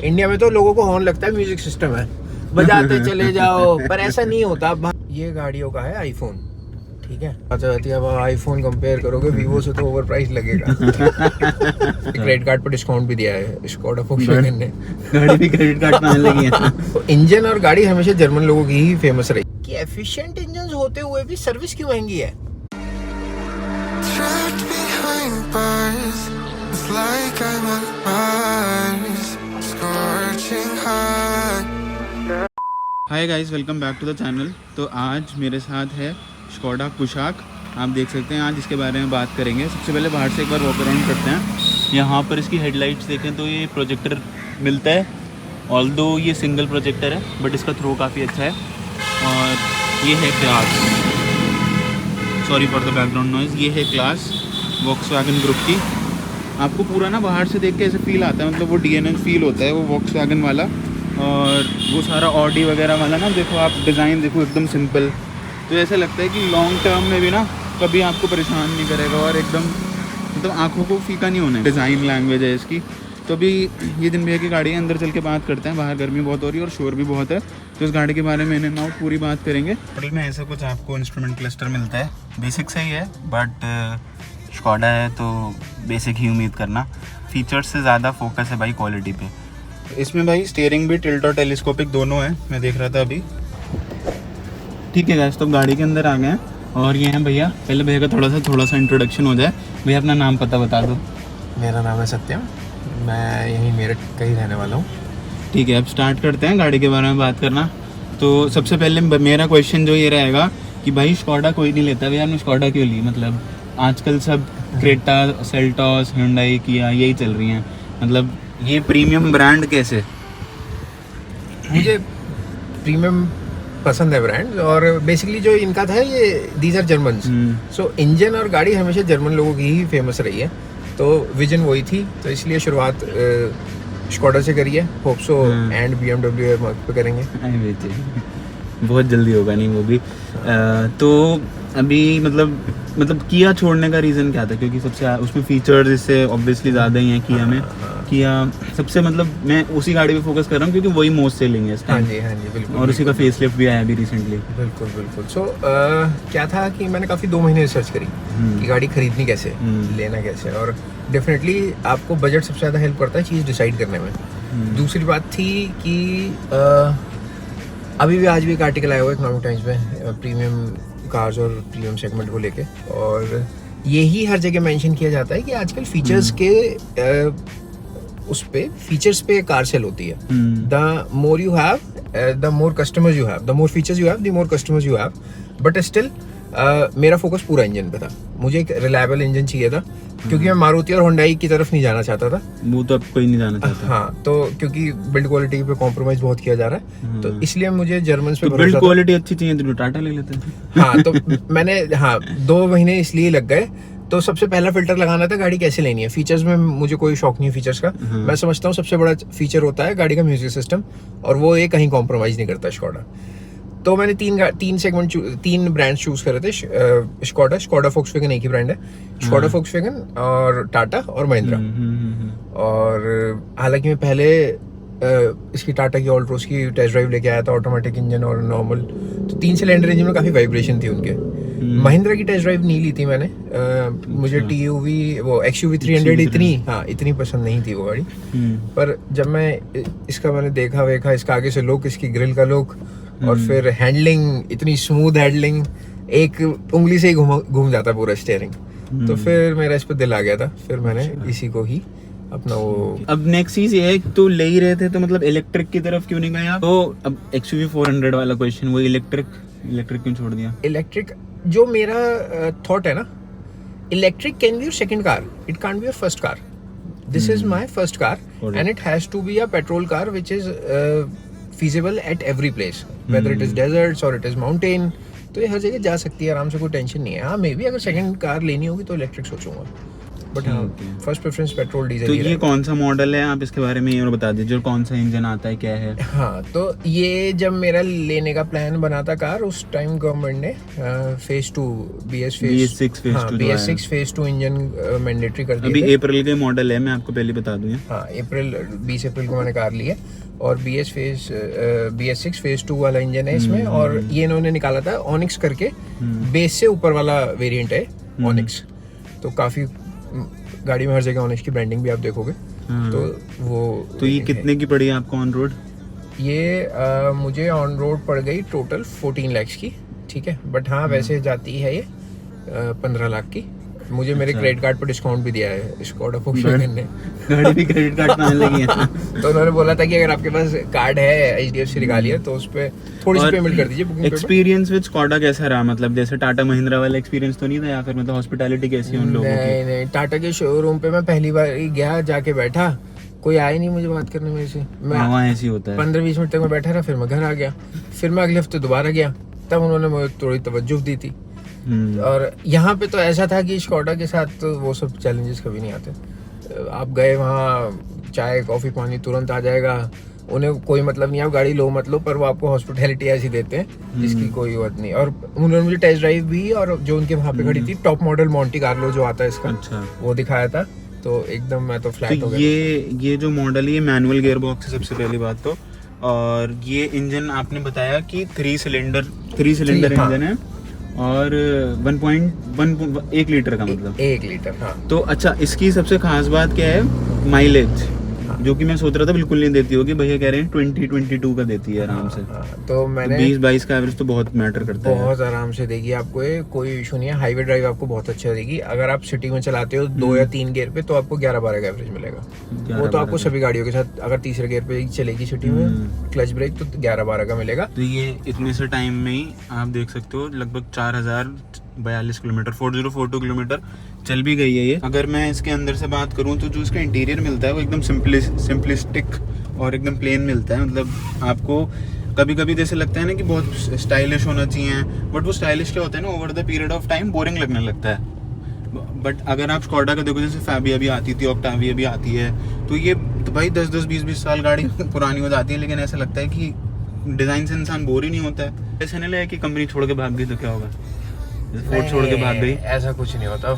India में तो लोगों को हॉर्न लगता है म्यूजिक सिस्टम है, बजाते चले जाओ, पर ऐसा नहीं होता। ये गाड़ियों का है आईफोन, ठीक है। अच्छा, अब आईफोन कंपेयर करोगे वीवो से तो ओवर प्राइस लगेगा। क्रेडिट कार्ड पर डिस्काउंट भी दिया है स्कोडा वोक्सवैगन ने। गाड़ी भी क्रेडिट कार्ड पे आने लगी है। इंजन और गाड़ी हमेशा जर्मन लोगों की ही फेमस रही कि एफिशिएंट इंजन होते हुए भी सर्विस क्यों महंगी है। Hi guys, welcome back to the channel. तो आज मेरे साथ है स्कोडा कुशाक। आप देख सकते हैं, आज इसके बारे में बात करेंगे। सबसे पहले बाहर से एक बार वॉक अराउंड करते हैं। यहाँ पर इसकी हेडलाइट्स देखें तो ये प्रोजेक्टर मिलता है, ऑल्दो ये सिंगल प्रोजेक्टर है बट इसका थ्रो काफ़ी अच्छा है। और ये है class, sorry for the background noise, ये है क्लास वोक्सवैगन ग्रुप की। आपको पूरा ना बाहर से देख के ऐसे फील आता है, मतलब वो डीएनएस फील होता है वो वोक्सवैगन वाला। और वो सारा ऑडी वगैरह वाला ना, देखो आप डिज़ाइन देखो एकदम सिंपल, तो ऐसा लगता है कि लॉन्ग टर्म में भी ना कभी आपको परेशान नहीं करेगा और एकदम मतलब आँखों को फीका नहीं होना है। डिज़ाइन लैंग्वेज है इसकी। तो अभी ये दिन भैया की गाड़ी है, अंदर चल के बात करते हैं। बाहर गर्मी बहुत हो रही है और शोर भी बहुत है, तो इस गाड़ी के बारे में इन एंड आउट पूरी बात करेंगे। मॉडल में ऐसा कुछ आपको इंस्ट्रूमेंट क्लस्टर मिलता है, बेसिक सही है बट स्कोडा है तो बेसिक ही उम्मीद करना। फीचर्स से ज़्यादा फोकस है भाई क्वालिटी पे। इसमें भाई स्टीयरिंग भी टिल्ट और टेलीस्कोपिक दोनों है, मैं देख रहा था अभी। ठीक है गाइस, तो गाड़ी के अंदर आ गए हैं और ये हैं भैया। पहले भैया का थोड़ा सा इंट्रोडक्शन हो जाए। भैया अपना नाम पता बता दो। मेरा नाम है सत्यम, मैं यहीं मेरठ का ही रहने वाला हूँ। ठीक है, अब स्टार्ट करते हैं गाड़ी के बारे में बात करना। तो सबसे पहले मेरा क्वेश्चन जो ये रहेगा कि भाई स्कोडा कोई नहीं लेता, भैया आपने स्कोडा क्यों ली? मतलब आजकल सब क्रेटा, सेल्टॉस, हुंडई, किया यही चल रही हैं, मतलब ये प्रीमियम ब्रांड कैसे? मुझे प्रीमियम पसंद है ब्रांड, और बेसिकली जो इनका था ये these are Germans, so engine और गाड़ी हमेशा जर्मन लोगों की ही फेमस रही है, तो विजन वही थी, तो इसलिए शुरुआत स्कोडा से करी है। होप सो एंड BMW पे करेंगे। बहुत जल्दी होगा नहीं वो भी। तो अभी मतलब किया छोड़ने का रीज़न क्या था? क्योंकि सबसे उसमें फीचर्स इससे ऑब्वियसली ज़्यादा ही हैं किया में। किया सबसे मतलब मैं उसी गाड़ी पे फोकस कर रहा हूँ क्योंकि वही मोस्ट सेलिंग है इस टाइम। हाँ जी बिल्कुल। और उसी का फेसलिफ्ट भी आया अभी रिसेंटली। बिल्कुल। सो क्या था कि मैंने काफ़ी 2 महीने रिसर्च करी कि गाड़ी खरीदनी कैसे, लेना कैसे, और डेफिनेटली आपको बजट सबसे ज़्यादा हेल्प करता है चीज़ डिसाइड करने में। दूसरी बात थी कि अभी भी आज भी एक आर्टिकल आया हुआ है इकोनॉमिक टाइम्स में प्रीमियम कार्स और प्रीमियम सेगमेंट को लेके, और यही हर जगह मेंशन किया जाता है कि आजकल फीचर्स के उस पे फीचर्स पे कार सेल होती है। The more you have, the more customers you have, the more features you have, the more customers you have. But still मेरा फोकस पूरा इंजन पे था। मुझे एक रिलायबल इंजन चाहिए था क्योंकि मैं मारुति और होंडाई की तरफ नहीं जाना चाहता था। वो तो अब कोई नहीं जाना चाहता। हाँ, तो क्योंकि बिल्ड क्वालिटी पे कॉम्प्रोमाइज बहुत किया जा रहा है, तो इसलिए मुझे जर्मन पे तो बिल्ड क्वालिटी अच्छी चाहिए तो टाटा ले लेते हैं। हाँ, तो मैंने 2 महीने इसलिए लग गए। तो सबसे पहला फिल्टर लगाना था गाड़ी कैसे लेनी है। फीचर्स में मुझे कोई शौक नहीं है फीचर्स का। मैं समझता हूँ सबसे बड़ा फीचर होता है गाड़ी का म्यूजिक सिस्टम, और वो ये कहीं कॉम्प्रोमाइज नहीं करता स्कोडा। तो मैंने 3 ब्रांड चूज करे थे। स्कोडा वोक्सवैगन एक ही ब्रांड है, स्कोडा वोक्सवैगन और टाटा और महिंद्रा। और हालांकि मैं पहले इसकी टाटा की ऑल्ट्रोस की टेस्ट ड्राइव लेके आया था, ऑटोमेटिक इंजन और नॉर्मल, तो 3 सिलेंडर इंजन में काफ़ी वाइब्रेशन थी उनके। महिंद्रा की टेस्ट ड्राइव नहीं ली थी मैंने। मुझे TUV वो XUV 300 इतनी पसंद नहीं थी वो गाड़ी। पर जब मैं इसका मैंने देखा इसका आगे से लुक, इसकी ग्रिल का लुक, और फिर हैंडलिंग, इतनी स्मूथ हैंडलिंग, एक उंगली से ही घूम जाता पूरा स्टीयरिंग, तो फिर मेरा इस पर दिल आ गया था। फिर मैंने इसी को ही अपना वो। अब नेक्स्ट चीज ये है कि तो ले ही रहे थे तो मतलब इलेक्ट्रिक की तरफ क्यों नहीं गए आप? तो अब XUV 400 वाला क्वेश्चन, वो इलेक्ट्रिक क्यों छोड़ दिया? इलेक्ट्रिक जो मेरा थॉट है ना, electric can be your second car, it can't be your first car. This is my first car and it has to be a petrol car which is feasible at every place, whether it is deserts or it is mountain, तो ये हर जगह जा सकती है आराम से, कोई tension नहीं है। हाँ, मे बी अगर सेकंड कार लेनी होगी तो इलेक्ट्रिक सोचूंगा। बट हाँ ठीक है। फर्स्ट प्रेफरेंस पेट्रोल डीजल तो ही ये रहेगा। कौन सा मॉडल है, आप इसके बारे में ये और बता दीजिए, और कौन सा इंजन आता है, क्या है? हाँ तो ये जब मेरा लेने का प्लान बना था कार, उस टाइम गवर्नमेंट ने फेज 2 BS6 phase 2 जो आया। BS6 फेज 2 इंजन मैंडेटरी कर अभी दिए थे। अप्रैल के मॉडल है, मैं आपको पहले बता दूं। हाँ 20 अप्रैल को मैंने कार ली है, और BS6 फेज 2 वाला इंजन है इसमें। और ये इन्होंने निकाला था ऑनिक्स करके, बेस से ऊपर वाला वेरिएंट है ऑनिक्स। तो काफी गाड़ी में हर जगह ऑनिक्स की ब्रांडिंग भी आप देखोगे। हाँ। तो वो तो ये कितने की पड़ी आपको ऑन रोड? ये मुझे ऑन रोड पड़ गई टोटल 14 लाख की, ठीक है। बट हाँ वैसे जाती है ये 15 लाख की। मुझे मेरे अच्छा। क्रेडिट कार्ड पर डिस्काउंट भी दिया है स्कोडा वोक्सवैगन ने। गाड़ी भी क्रेडिट कार्ड पे आने लगी है। तो उन्होंने बोला था कि अगर आपके पास कार्ड है HDFC निकालिए, तो उस पे थोड़ी सी और पेमेंट कर दीजिए booking payment. Experience with Skoda कैसा रहा, मतलब जैसे टाटा महिंद्रा वाला एक्सपीरियंस तो नहीं था, या फिर मतलब हॉस्पिटैलिटी कैसी है उन लोगों की? नहीं, टाटा के शोरूम पे मैं पहली बार ही गया, जाके बैठा, कोई आया नहीं मुझे बात करने मेरे से। मैं वहाँ ऐसी होता है। 15-20 मिनट तक मैं बैठा रहा, फिर मैं घर आ गया। फिर मैं अगले हफ्ते दोबारा गया, तब उन्होंने मुझे थोड़ी तवज्जो दी थी। और यहाँ पे तो ऐसा था कि स्कोडा के साथ तो वो सब चैलेंजेस कभी नहीं आते। आप गए वहाँ, चाय कॉफ़ी पानी तुरंत आ जाएगा, उन्हें कोई मतलब नहीं आप गाड़ी लो मत लो, पर वो आपको हॉस्पिटैलिटी ऐसी देते हैं जिसकी कोई बात नहीं। और उन्होंने मुझे टेस्ट ड्राइव भी, और जो उनके वहाँ पे खड़ी थी टॉप मॉडल मॉन्टी कार्लो जो आता है इसका, अच्छा। वो दिखाया था। तो एकदम मैं तो फ्लैट तो हो गया। ये जो मॉडल है, ये मैनुअल गियर बॉक्स है सबसे पहली बात तो। और ये इंजन आपने बताया कि 3 सिलेंडर हाँ। इंजन है, और 1 लीटर का मतलब 1 लीटर, हाँ। तो अच्छा, इसकी सबसे खास बात क्या है? माइलेज, जो कि मैं सोच रहा था बिल्कुल नहीं देती होगी, भैया कह रहे हैं 20-22 का देती है आराम से। हाँ, तो मैंने 20-22 का एवरेज तो बहुत मैटर करता है। बहुत आराम से देगी आपको ये, कोई इशू नहीं है। हाईवे ड्राइव आपको बहुत अच्छा देगी। अगर आप सिटी में चलाते हो 2 या 3 गियर पे, तो आपको 11-12 का एवरेज मिलेगा। वो तो आपको सभी गाड़ियों के साथ, अगर तीसरे गियर पे चलेगी सिटी में क्लच ब्रेक, तो 11-12 का मिलेगा। तो ये इतने से टाइम में ही आप देख सकते हो लगभग 4042 किलोमीटर 4042 किलोमीटर चल भी गई है ये। अगर मैं इसके अंदर से बात करूं तो जो इसका इंटीरियर मिलता है वो एकदम सिंपलिस्टिक और एकदम प्लेन मिलता है। मतलब आपको कभी कभी जैसे लगता है ना कि बहुत स्टाइलिश होना चाहिए, बट वो स्टाइलिश क्या होता है ना, over the period of time boring लगने लगता है। बट अगर आप स्कोडा का देखो, जैसे फैबिया भी आती थी, ऑक्टाविया भी आती है, तो ये तो भाई 10-10 20-20 साल गाड़ी पुरानी हो जाती है, लेकिन ऐसा लगता है कि डिज़ाइन से इंसान बोर ही नहीं होता है। ऐसा नहीं लगा कि कंपनी छोड़ के भाग गई तो क्या होगा, फोर्ड छोड़ के भाग गई? ऐसा कुछ नहीं होता।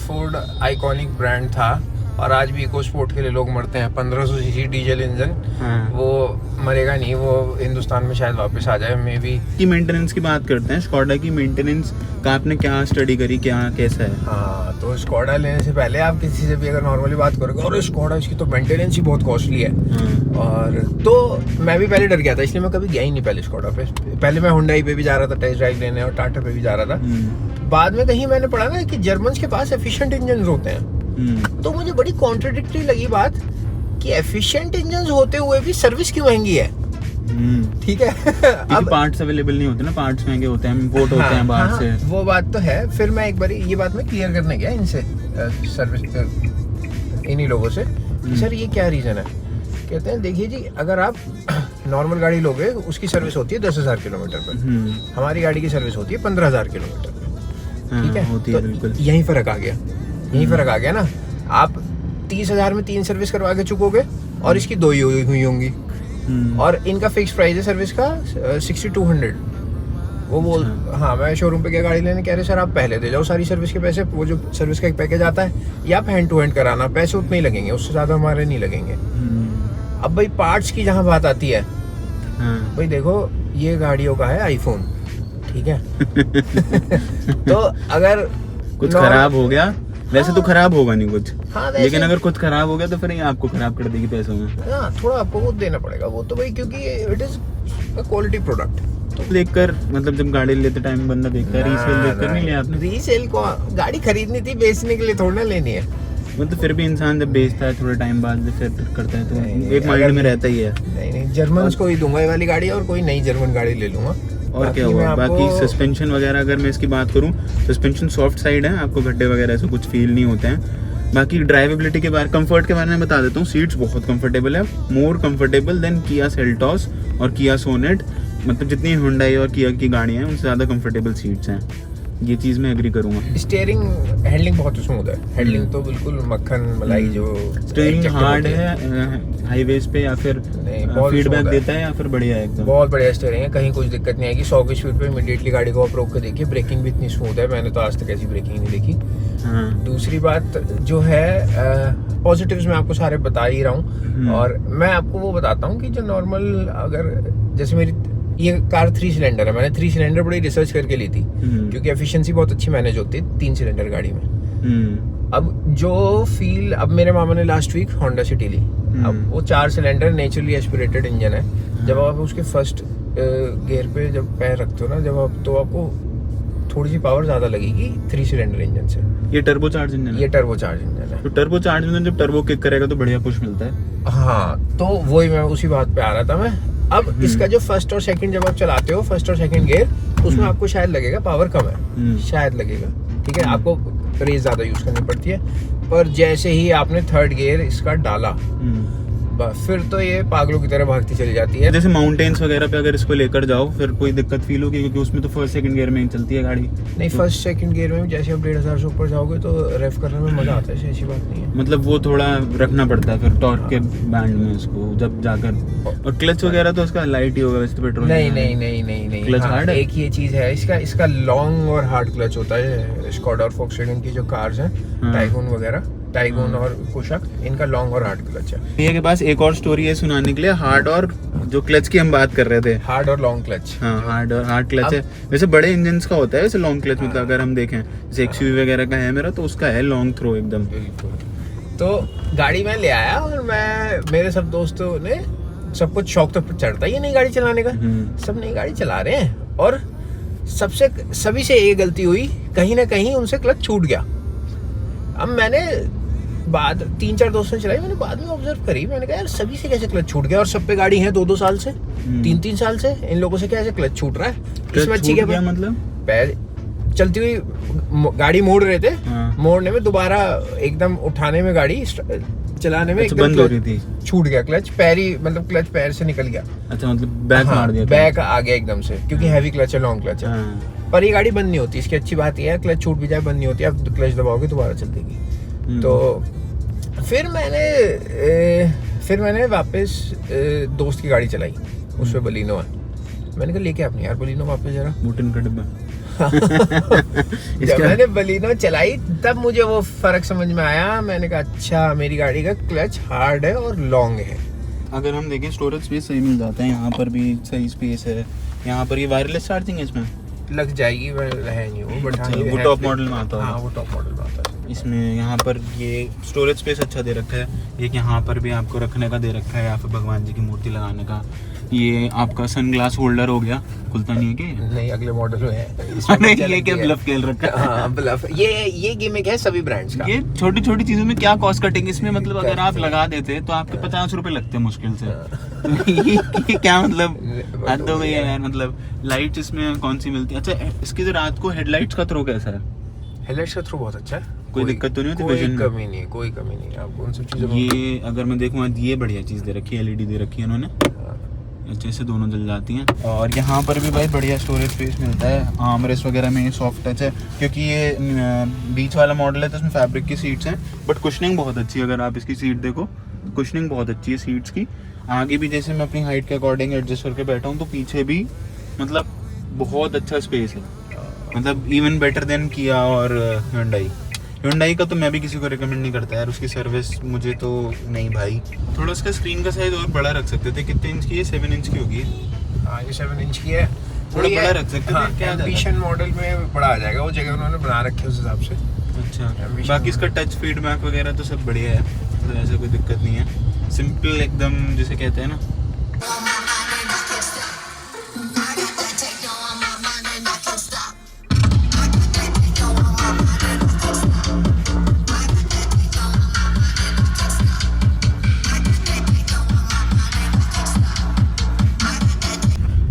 फोर्ड आइकॉनिक ब्रांड था, और आज भी इको स्पोर्ट के लिए लोग मरते हैं। 1500 सीसी डीजल इंजन, हाँ। वो मरेगा नहीं, वो हिंदुस्तान में शायद वापस आ जाए मे बी। की मेंटेनेंस की बात करते हैं, स्कोडा की मेंटेनेंस का आपने क्या स्टडी करी, क्या कैसा है? हाँ, तो स्कोडा लेने से पहले आप किसी से भी अगर नॉर्मली बात करोगे, और स्कोडा इसकी तो मेंटेनेंस ही बहुत कॉस्टली है। हाँ। और तो मैं भी पहले डर गया था, इसलिए मैं कभी गया ही नहीं पहले स्कोडा पे। पहले मैं हुंडई पे भी जा रहा था टेस्ट ड्राइव लेने, और टाटा पे भी जा रहा था। बाद में कहीं मैंने पढ़ा ना कि जर्मन्स के पास एफिशिएंट इंजन होते हैं, तो मुझे बड़ी कॉन्ट्रडिक्टरी लगी बात कि एफिशिएंट इंजन होते हुए भी सर्विस क्यों महंगी है। ठीक है। अब पार्ट्स अवेलेबल नहीं होते ना, पार्ट्स महंगे होते हैं, इंपोर्ट होते हैं बाहर से। वो बात तो है। फिर मैं एक बार ये बात मैं क्लियर करने गया इनसे, सर्विस इन्हीं लोगों से, सर ये क्या रीजन है। कहते हैं देखिए जी, अगर आप नॉर्मल गाड़ी लोगे उसकी सर्विस होती है 10,000 किलोमीटर पर, हमारी गाड़ी की सर्विस होती है 15,000 किलोमीटर पर। ठीक है, होती है तो बिल्कुल। यही फर्क आ गया, यही फर्क आ गया ना। आप 30,000 में 3 सर्विस करवा के चुकोगे, और इसकी 2 ही हुई होंगी। और इनका फिक्स प्राइस है सर्विस का 6200। वो बोल हाँ, मैं शोरूम पे गया गाड़ी लेने, कह रहे सर आप पहले दे जाओ सारी सर्विस के पैसे, वो जो सर्विस का एक पैकेज आता है, या आप हैंड टू हैंड कराना, पैसे उतने ही लगेंगे, उससे ज़्यादा हमारे नहीं लगेंगे। अब भाई पार्ट्स की जहाँ बात आती है, भाई देखो ये गाड़ियों का है आईफोन, ठीक है। तो अगर कुछ खराब हो गया, वैसे तो खराब होगा नहीं कुछ, हाँ, लेकिन अगर कुछ खराब हो गया तो फिर ये आपको खराब कर देगी पैसों में। हाँ, थोड़ा आपको वो देना पड़ेगा, वो तो भाई क्योंकि इट इज क्वालिटी प्रोडक्ट। तो देखकर मतलब जब गाड़ी लेते टाइम बंदा देखता है, रीसेल देखकर नहीं लिया आपने? रीसेल को गाड़ी खरीदनी थी, बेचने के लिए थोड़ा ना लेनी है। मतलब फिर भी इंसान जब बेचता है थोड़े टाइम बाद फिर करता है, तो नहीं, एक माइंड में रहता ही है। नहीं, जर्मन्स को ही दूंगा ये वाली गाड़ी, और कोई नई जर्मन गाड़ी ले लूंगा। और क्या हुआ बाकी सस्पेंशन वगैरह अगर मैं इसकी बात करूं, सस्पेंशन सॉफ्ट साइड है, आपको गड्ढे वगैरह ऐसे कुछ फील नहीं होते हैं। बाकी ड्राइवेबिलिटी के बारे, कंफर्ट के बारे में बता देता हूँ। सीट्स बहुत कंफर्टेबल है, more comfortable than Kia Seltos और किया सोनेट। मतलब जितनी हुंडई और किया की गाड़ियाँ हैं उनसे ज़्यादा कंफर्टेबल सीट्स हैं। ये चीज़ मैं एग्री करूँगा। स्टीयरिंग हैंडलिंग बहुत स्मूथ है, हैंडलिंग तो बिल्कुल मक्खन मलाई जो स्टीयरिंग adjective हार्ड होती है हाईवेज पे या फिर नहीं, बहुत फीडबैक smooth है। देता है या फिर बढ़िया है एकदम? बहुत बढ़िया स्टीयरिंग है, कहीं कुछ दिक्कत नहीं आएगी। 100 की स्पीड पे इमीडिएटली गाड़ी को आप रोक के देखिए, ब्रेकिंग भी इतनी स्मूथ है, मैंने तो आज तक ऐसी ब्रेकिंग नहीं देखी। हाँ। दूसरी बात जो है पॉजिटिव्स मैं आपको सारे बता ही रहा हूँ, और मैं आपको वो बताता हूँ कि जो नॉर्मल, अगर जैसे मेरी ये कार 3 सिलेंडर है, मैंने 3 सिलेंडर बड़ी रिसर्च करके ली थी क्योंकि एफिशिएंसी बहुत अच्छी मैनेज होती है 3 सिलेंडर गाड़ी में। अब जो फील, अब मेरे मामा ने लास्ट वीक होंडा सिटी ली, अब वो 4 सिलेंडर नेचुरली एस्पिरेटेड इंजन है, जब आप उसके फर्स्ट गियर पे जब पैर रखते हो ना, जब आप, तो आपको थोड़ी सी पावर ज्यादा लगेगी 3 सिलेंडर इंजन से। ये टर्बो चार्ज इंजन है? ये टर्बो चार्ज इंजन है। तो टर्बो चार्ज इंजन जब टर्बो किक करेगा तो बढ़िया पुश मिलता है। हाँ, तो वही मैं उसी बात पे आ रहा था मैं। अब इसका जो फर्स्ट और सेकंड जब आप चलाते हो, फर्स्ट और सेकंड गियर, उसमें आपको शायद लगेगा पावर कम है, शायद लगेगा, ठीक है, आपको रेस ज्यादा यूज करनी पड़ती है। पर जैसे ही आपने थर्ड गियर इसका डाला, फिर तो ये पागलों की तरह भागती चली जाती है। जैसे माउंटेन्स वगैरह पे अगर इसको लेकर जाओ फिर कोई दिक्कत फील होगी, क्योंकि उसमें तो फर्स्ट सेकंड गियर में ही चलती है गाड़ी। नहीं, फर्स्ट सेकंड गियर में जैसे आप 1500 से ऊपर जाओगे तो रेफ करने में मजा आता है, ऐसी बात नहीं है। मतलब वो थोड़ा रखना पड़ता है फिर टॉर्क के बैंड में उसको जब जाकर। और क्लच वगैरह तो उसका लाइट ही होगा वैसे तो पेट्रोल। नहीं, क्लच हार्ड है? एक ये चीज है इसका लॉन्ग और हार्ड क्लच होता है। स्कोडा और फोक्सवैगन की जो कार्स हैं, टाइगून वगैरह, टाइगून और कुशाक, इनका लॉन्ग और हार्ड क्लच है। भैया के पास एक और स्टोरी है सुनाने के लिए, हार्ड और जो क्लच की हम बात कर रहे थे, हार्ड और लॉन्ग क्लच। हाँ, हार्ड क्लच है। वैसे बड़े इंजन्स का होता है वैसे लॉन्ग क्लच, मतलब अगर हम देखें जैसे एक्सयूवी वगैरह का है मेरा, तो उसका है लॉन्ग थ्रो एकदम। बिल्कुल। तो गाड़ी में ले आया और मेरे सब दोस्तों ने, सब कुछ शौक तो चढ़ता ही है नई गाड़ी चलाने का, सब नई गाड़ी चला रहे हैं, और सभी से ये गलती हुई, कहीं ना कहीं उनसे क्लच छूट गया। अब मैंने 3-4 दोस्तों ने चलाई, मैंने बाद में ऑब्जर्व करी, मैंने कहा यार सभी से कैसे क्लच छूट गया, और सब पे गाड़ी है 2-2 साल से, 3-3 साल से, इन लोगों से कैसे क्लच छूट रहा है। इसमें अच्छी क्या मतलब पैर चलती हुई गाड़ी मोड़ रहे थे, मोड़ने में दोबारा एकदम उठाने में, गाड़ी चलाने में एकदम बंद हो रही थी, छूट गया क्लच, पैर ही, मतलब क्लच पैर से निकल गया। अच्छा, मतलब बैक मार दिया, बैक आ गया एकदम से, क्योंकि हैवी क्लच है, लॉन्ग क्लच है। पर ये गाड़ी बंद नहीं होती, इसकी अच्छी बात ये है, क्लच छूट भी जाए बंद नहीं होती, आप क्लच दबाओगे दोबारा चल देगी। तो फिर मैंने वापस दोस्त की गाड़ी चलाई, उसमें बलिनो है, मैंने कहा लेके अपनी यार बलिनो वापस जरा, बूटन का डिब्बा। जब मैंने बलिनो चलाई तब मुझे वो फर्क समझ में आया, मैंने कहा अच्छा मेरी गाड़ी का क्लच हार्ड है और लॉन्ग है। अगर हम देखें स्टोरेज स्पेस सही मिल जाता है, यहाँ पर भी सही स्पेस है, यहाँ पर ये वायरलेस चार्जिंग है, इसमें लग जाएगी, है नहीं वो, बट अच्छा, वो टॉप मॉडल में आता है। हाँ, वो टॉप मॉडल में आता है। इसमें यहाँ पर ये स्टोरेज स्पेस अच्छा दे रखा है, एक यहाँ पर भी आपको रखने का दे रखा है, या फिर भगवान जी की मूर्ति लगाने का। ये आपका सनग्लास होल्डर हो गया, खुलता नहीं है क्या? नहीं, अगले मॉडल में है। अरे ये क्या ब्लफ खेल रखा है? हाँ, ब्लफ, ये गिमिक है सभी ब्रांड्स का। ये छोटी छोटी चीजों में क्या कॉस्ट कटिंग इसमें, मतलब अगर आप लगा देते तो आपके 50 रुपए लगते मुश्किल से। तो ये क्या मतलब हद हो गई है यार। मतलब लाइट इसमें कौन सी मिलती है? अच्छा, इसकी जो रात को हेडलाइट्स का थ्रो कैसा है? हेडलाइट्स का थ्रो बहुत अच्छा है, कोई दिक्कत तो नहीं होती? कोई कमी नहीं, कोई कमी नहीं, आपको उन सब चीजों में। ये अगर मैं देखूँ, ये बढ़िया चीज़ दे रखी है, एलईडी दे रखी है इन्होंने, अच्छे से दोनों जल जाती हैं। और यहाँ पर भी भाई बढ़िया स्टोरेज स्पेस मिलता है, आर्मरेस्ट वगैरह में ये सॉफ्ट टच है, क्योंकि ये बीच वाला मॉडल है तो इसमें फैब्रिक की सीट्स हैं, बट कुशनिंग बहुत अच्छी है। अगर आप इसकी सीट देखो, कुशनिंग बहुत अच्छी है सीट्स की। आगे भी जैसे मैं अपनी हाइट के अकॉर्डिंग एडजस्ट करके बैठा हूँ, तो पीछे भी मतलब बहुत अच्छा स्पेस है, मतलब इवन बेटर देन किया और Hyundai का तो मैं भी किसी को रिकमेंड नहीं करता यार, उसकी सर्विस मुझे तो नहीं भाई। थोड़ा उसका स्क्रीन का साइज और बड़ा रख सकते थे। कितने इंच की है? 7 इंच की होगी। हाँ, ये 7 इंच की है, थोड़ा बड़ा रख सकते थे। क्या एम्बिशन मॉडल में बड़ा आ जाएगा, वो जगह उन्होंने बना रखी है उस हिसाब से। अच्छा, बाकी इसका टच फीडबैक वगैरह तो सब बढ़िया है, तो ऐसा कोई दिक्कत नहीं है, सिंपल एकदम जिसे कहते हैं ना।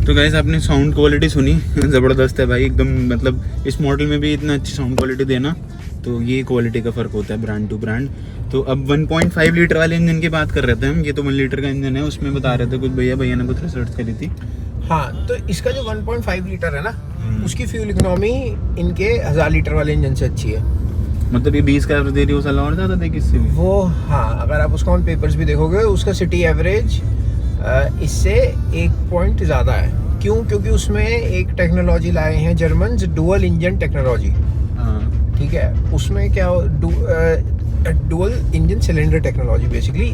तो गाइस आपने साउंड क्वालिटी सुनी, ज़बरदस्त है भाई एकदम। मतलब इस मॉडल में भी इतना अच्छी साउंड क्वालिटी देना, तो ये क्वालिटी का फ़र्क होता है ब्रांड टू ब्रांड। तो अब 1.5 लीटर वाले इंजन की बात कर रहे थे हम, ये तो 1 लीटर का इंजन है, उसमें बता रहे थे कुछ भैया ने कुछ रिसर्च करी थी। हाँ, तो इसका जो 1.5 लीटर है ना, उसकी फ्यूल इकोनॉमी इनके 1000 लीटर वाले इंजन से अच्छी है। मतलब ये 20 का एवरेज दे रही है, वो साला और ज़्यादा दे किससे भी। वो हाँ, अगर आप उसका ऑन पेपर्स भी देखोगे उसका सिटी एवरेज इससे 1 पॉइंट ज़्यादा है। क्यों? क्योंकि उसमें एक टेक्नोलॉजी लाए हैं जर्मन, डुअल इंजन टेक्नोलॉजी। हाँ ठीक है, उसमें क्या dual engine cylinder technology basically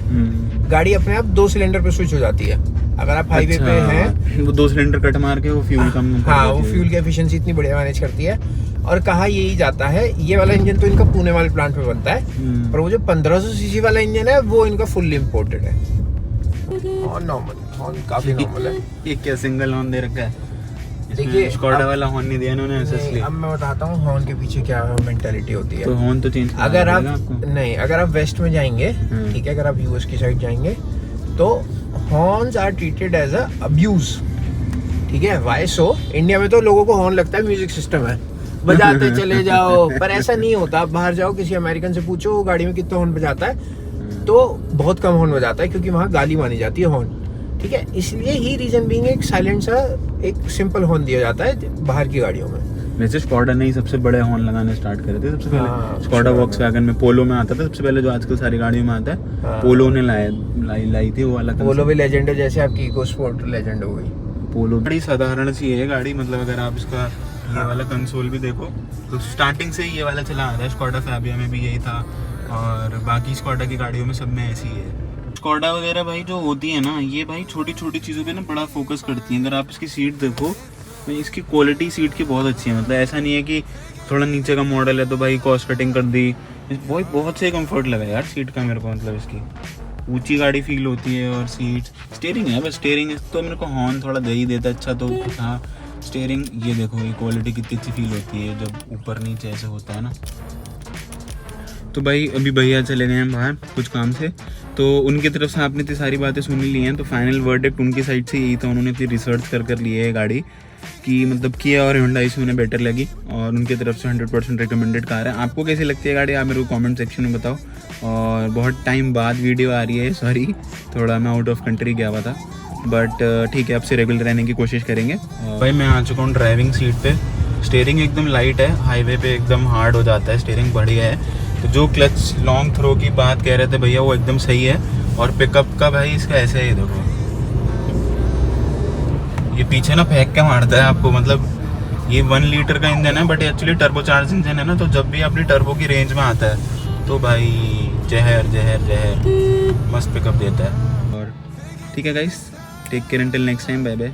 गाड़ी अपने आप 2 सिलेंडर पे स्विच हो जाती है। अगर आप हाईवे पे हैं, वो 2 सिलेंडर कट मार के वो फ्यूल कम कर हाँ, देती वो है। फ्यूल की एफिशिएंसी इतनी बढ़िया मैनेज करती है। और कहा यही जाता है, ये वाला इंजन तो इनका पुणे वाले प्लांट में बनता है, पर वो जो 1500 सीसी वाला इंजन है वो इनका फुल्ली इम्पोर्टेड है। और नॉर्मल काफी नॉर्मल है। ये क्या सिंगल हॉर्न दे रखा है? देखिए, स्कॉडा वाला हॉर्न नहीं दिया इन्होंने एसएसली। अब मैं बताता हूँ हॉर्न के पीछे क्या मेंटालिटी होती है। तो हॉर्न तो चेंज अगर आप अगर आप वेस्ट में जाएंगे, ठीक है, अगर आप यूएस की साइड जाएंगे तो horns are treated as a abuse. ठीक है, वाई सो? इंडिया में तो लोगों को हॉर्न लगता है म्यूजिक सिस्टम है, बजाते चले जाओ, पर ऐसा नहीं होता। आप बाहर जाओ, किसी अमेरिकन से पूछो वो गाड़ी में कितना हॉर्न बजाता है, तो बहुत कम हॉर्न बजाता है, क्योंकि वहाँ गाली मानी जाती है हॉर्न। ठीक है, इसलिए ही रीजन बीइंग एक साइलेंट सा एक सिंपल हॉर्न दिया जाता है बाहर की गाड़ियों में। वैसे स्कॉडा ने ही सबसे बड़े हॉर्न लगाने स्टार्ट करे थे सबसे पहले। हाँ, स्कॉडा वॉक्सवैगन में, पोलो में आता था सबसे पहले, जो आजकल सारी गाड़ियों में आता है। हाँ। पोलो ने लाई थी वो वाला। पोलो भी लेजेंड है, जैसे आपकी इको स्पोर्ट लेजेंड हो गई। पोलो बड़ी साधारण सी है गाड़ी, मतलब अगर आप इसका ये वाला कंसोल भी देखो तो स्टार्टिंग से ही ये वाला चला आ रहा है। स्कॉडा फैबिया में भी यही था, और बाकी स्कॉडा की गाड़ियों में सब में ऐसी है। स्कॉडा वगैरह भाई जो होती है ना, ये भाई छोटी छोटी चीज़ों पे ना बड़ा फोकस करती है। अगर आप इसकी सीट देखो तो इसकी क्वालिटी सीट की बहुत अच्छी है। मतलब ऐसा नहीं है कि थोड़ा नीचे का मॉडल है तो भाई कॉस्ट कटिंग कर दी। बहुत से कंफर्ट लगा यार सीट का मेरे को। मतलब इसकी ऊंची गाड़ी फील होती है, और सीट स्टीयरिंग है, बस स्टीयरिंग तो मेरे को हॉर्न थोड़ा दे ही देता अच्छा। तो हाँ, स्टीयरिंग ये देखो, ये क्वालिटी कितनी अच्छी फील होती है जब ऊपर नीचे ऐसे होता है ना। तो भाई अभी भैया चले गए हैं बाहर कुछ काम से, तो उनकी तरफ से आपने इतनी सारी बातें सुन ली हैं, तो फाइनल वर्डिक्ट उनकी साइड से यही था। उन्होंने इतनी रिसर्च कर ली है गाड़ी कि मतलब किया और होंडा इसी उन्हें बेटर लगी, और उनकी तरफ से 100% रिकमेंडेड कार है। आपको कैसी लगती है गाड़ी, आप मेरे को कमेंट सेक्शन में बताओ। और बहुत टाइम बाद वीडियो आ रही है, सॉरी थोड़ा मैं आउट ऑफ कंट्री गया हुआ था, बट ठीक है, आपसे रेगुलर रहने की कोशिश करेंगे। भाई मैं आ चुका हूँ ड्राइविंग सीट पे। स्टीयरिंग एकदम लाइट है, हाईवे पे एकदम हार्ड हो जाता है, स्टीयरिंग बढ़िया है। तो जो क्लच लॉन्ग थ्रो की बात कह रहे थे भैया, वो एकदम सही है। और पिकअप का भाई इसका ऐसे ही देखो, ये पीछे ना फेंक के मारता है आपको। मतलब ये 1 लीटर का इंजन है, but actually turbo charge engine है ना, तो जब भी अपनी टर्बो की रेंज में आता है तो भाई जहर जहर जहर मस्त पिकअप देता है। और ठीक है guys, take care until next time, bye bye.